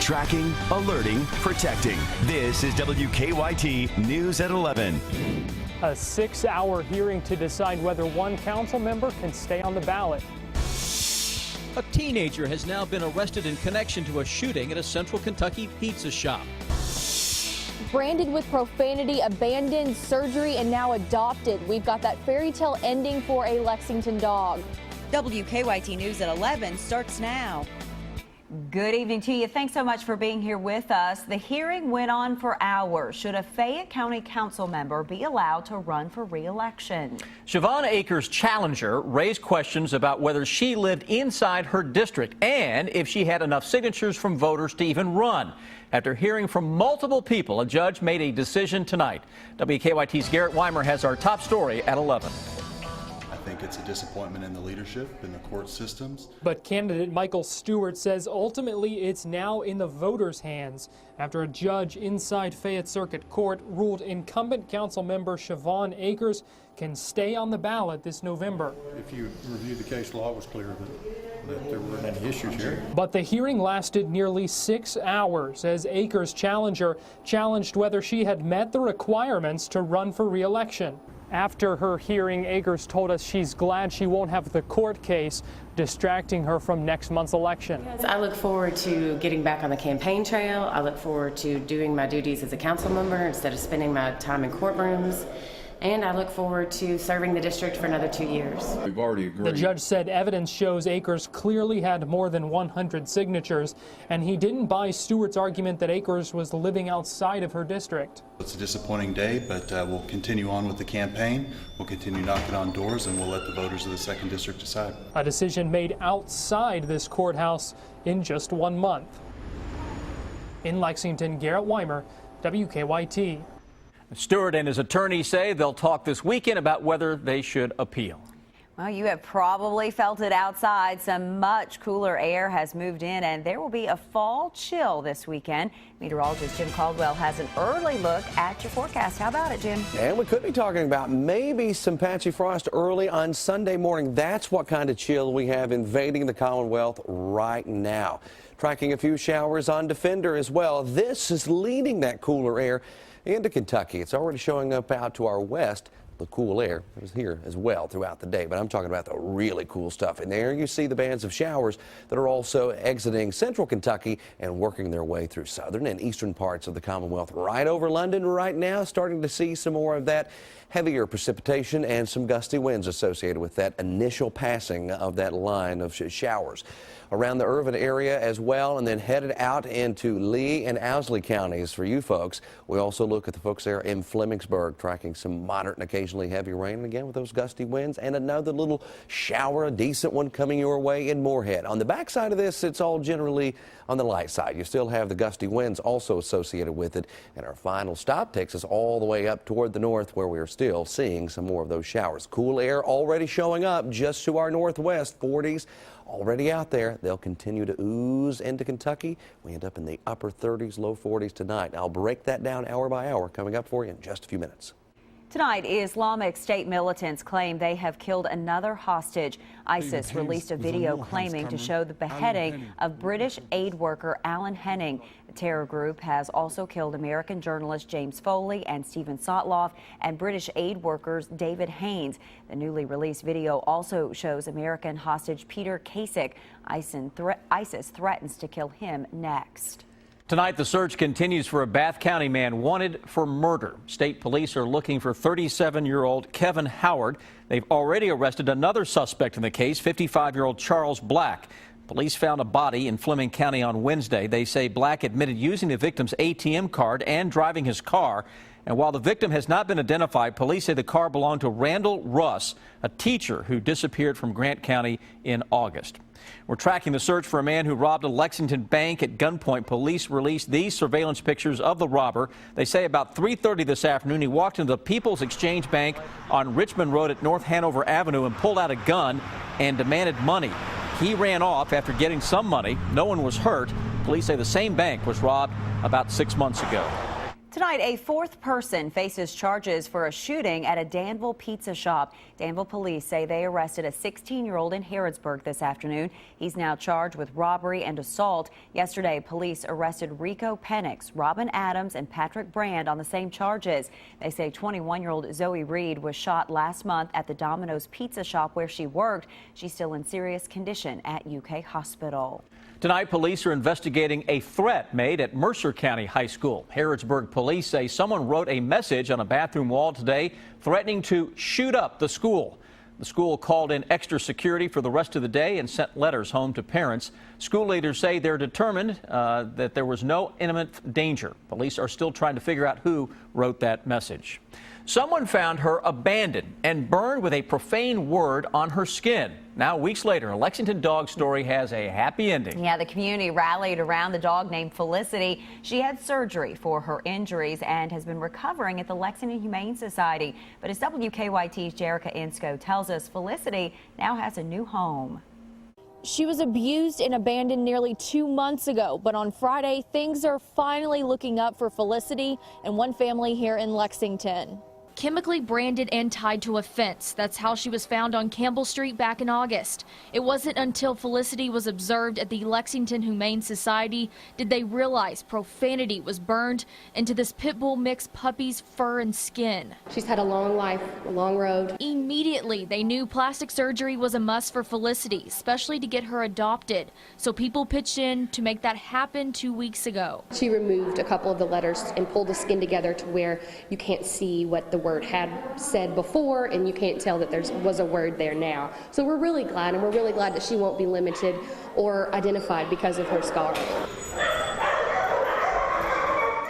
Tracking, alerting, protecting. This is WKYT News at 11. A 6-hour hearing to decide whether one council member can stay on the ballot. A teenager has now been arrested in connection to a shooting at a Central Kentucky pizza shop. Branded with profanity, abandoned, surgery, and now adopted. We've got that fairy tale ending for a Lexington dog. WKYT News at 11 starts now. Good evening to you. Thanks so much for being here with us. The hearing went on for hours. Should a Fayette County Council member be allowed to run for re-election? Siobhan Akers' challenger raised questions about whether she lived inside her district and if she had enough signatures from voters to even run. After hearing from multiple people, a judge made a decision tonight. WKYT's Garrett Weimer has our top story at 11. I think it's a disappointment in the leadership, in the court systems. But candidate Michael Stewart says ultimately it's now in the voters' hands after a judge inside Fayette Circuit Court ruled incumbent council member Siobhan Akers can stay on the ballot this November. If you review the case law, it was clear that there weren't any issues here. But the hearing lasted nearly 6 hours as Akers' challenger challenged whether she had met the requirements to run for re-election. After her hearing, Akers told us she's glad she won't have the court case distracting her from next month's election. I look forward to getting back on the campaign trail. I look forward to doing my duties as a council member instead of spending my time in courtrooms. And I look forward to serving the district for another 2 years. We've already agreed. The judge said evidence shows Akers clearly had more than 100 signatures, and he didn't buy Stewart's argument that Akers was living outside of her district. It's a disappointing day, but we'll continue on with the campaign. We'll continue knocking on doors, and we'll let the voters of the 2nd District decide. A decision made outside this courthouse in just 1 month. In Lexington, Garrett Weimer, WKYT. Stewart and his attorney say they'll talk this weekend about whether they should appeal. Well, you have probably felt it outside. Some much cooler air has moved in, and there will be a fall chill this weekend. Meteorologist Jim Caldwell has an early look at your forecast. How about it, Jim? And we could be talking about maybe some patchy frost early on Sunday morning. That's what kind of chill we have invading the Commonwealth right now. Tracking a few showers on Defender as well. This is leading that cooler air into Kentucky. It's already showing up out to our west. The cool air is here as well throughout the day, but I'm talking about the really cool stuff. And there you see the bands of showers that are also exiting central Kentucky and working their way through southern and eastern parts of the Commonwealth. Right over London right now, starting to see some more of that heavier precipitation and some gusty winds associated with that initial passing of that line of showers. Around the Irvin area as well, and then headed out into Lee and Owsley counties for you folks. We also look at the folks there in Flemingsburg, tracking some moderate and occasionally heavy rain, and again with those gusty winds, and another little shower, a decent one coming your way in Moorhead. On the backside of this, it's all generally on the light side. You still have the gusty winds also associated with it, and our final stop takes us all the way up toward the north, where we are still seeing some more of those showers. Cool air already showing up just to our northwest, 40s. Already out there. They'll continue to ooze into Kentucky. We end up in the upper 30s, low 40s tonight. I'll break that down hour by hour coming up for you in just a few minutes. Tonight, Islamic State militants claim they have killed another hostage. ISIS released a video claiming to show the beheading of British aid worker Alan Henning. The terror group has also killed American journalist James Foley and Stephen Sotloff and British aid workers David Haynes. The newly released video also shows American hostage Peter Kasich. ISIS threatens to kill him next. Tonight, the search continues for a Bath County man wanted for murder. State police are looking for 37-year-old Kevin Howard. They've already arrested another suspect in the case, 55-year-old Charles Black. Police found a body in Fleming County on Wednesday. They say Black admitted using the victim's ATM card and driving his car. And while the victim has not been identified, police say the car belonged to Randall Russ, a teacher who disappeared from Grant County in August. We're tracking the search for a man who robbed a Lexington bank at gunpoint. Police released these surveillance pictures of the robber. They say about 3:30 this afternoon, he walked into the People's Exchange Bank on Richmond Road at North Hanover Avenue and pulled out a gun and demanded money. He ran off after getting some money. No one was hurt. Police say the same bank was robbed about 6 months ago. Tonight, a fourth person faces charges for a shooting at a Danville pizza shop. Danville police say they arrested a 16-year-old in Harrodsburg this afternoon. He's now charged with robbery and assault. Yesterday, police arrested Rico Penix, Robin Adams, and Patrick Brand on the same charges. They say 21-year-old Zoe Reed was shot last month at the Domino's pizza shop where she worked. She's still in serious condition at UK Hospital. Tonight, police are investigating a threat made at Mercer County High School. Harrodsburg police say someone wrote a message on a bathroom wall today threatening to shoot up the school. The school called in extra security for the rest of the day and sent letters home to parents. School leaders say they're determined that there was no imminent danger. Police are still trying to figure out who wrote that message. Someone found her abandoned and burned with a profane word on her skin. Now, weeks later, a Lexington dog story has a happy ending. Yeah, the community rallied around the dog named Felicity. She had surgery for her injuries and has been recovering at the Lexington Humane Society. But as WKYT's Jerica Insko tells us, Felicity now has a new home. She was abused and abandoned nearly 2 months ago, but on Friday, things are finally looking up for Felicity and one family here in Lexington. Chemically branded and tied to a fence. That's how she was found on Campbell Street back in August. It wasn't until Felicity was observed at the Lexington Humane Society did they realize profanity was burned into this pit bull mixed puppy's fur and skin. She's had a long life, a long road. Immediately, they knew plastic surgery was a must for Felicity, especially to get her adopted. So people pitched in to make that happen 2 weeks ago. She removed a couple of the letters and pulled the skin together to where you can't see what the word had said before, and you can't tell that there was a word there now. So we're really glad, and we're really glad that she won't be limited or identified because of her scar.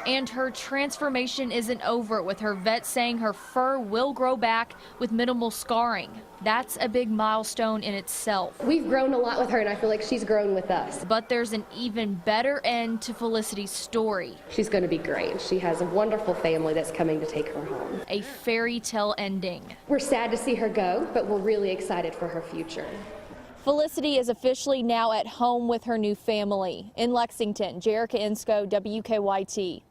And her transformation isn't over, with her vet saying her fur will grow back with minimal scarring. That's a big milestone in itself. We've grown a lot with her, and I feel like she's grown with us. But there's an even better end to Felicity's story. She's going to be great. She has a wonderful family that's coming to take her home. A fairy tale ending. We're sad to see her go, but we're really excited for her future. Felicity is officially now at home with her new family. In Lexington, Jerica Insko, WKYT.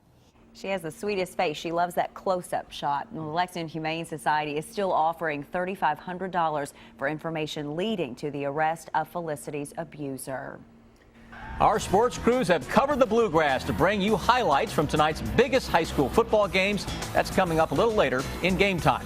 She has the sweetest face. She loves that close-up shot. And the Lexington Humane Society is still offering $3,500 for information leading to the arrest of Felicity's abuser. Our sports crews have covered the bluegrass to bring you highlights from tonight's biggest high school football games. That's coming up a little later in Game Time.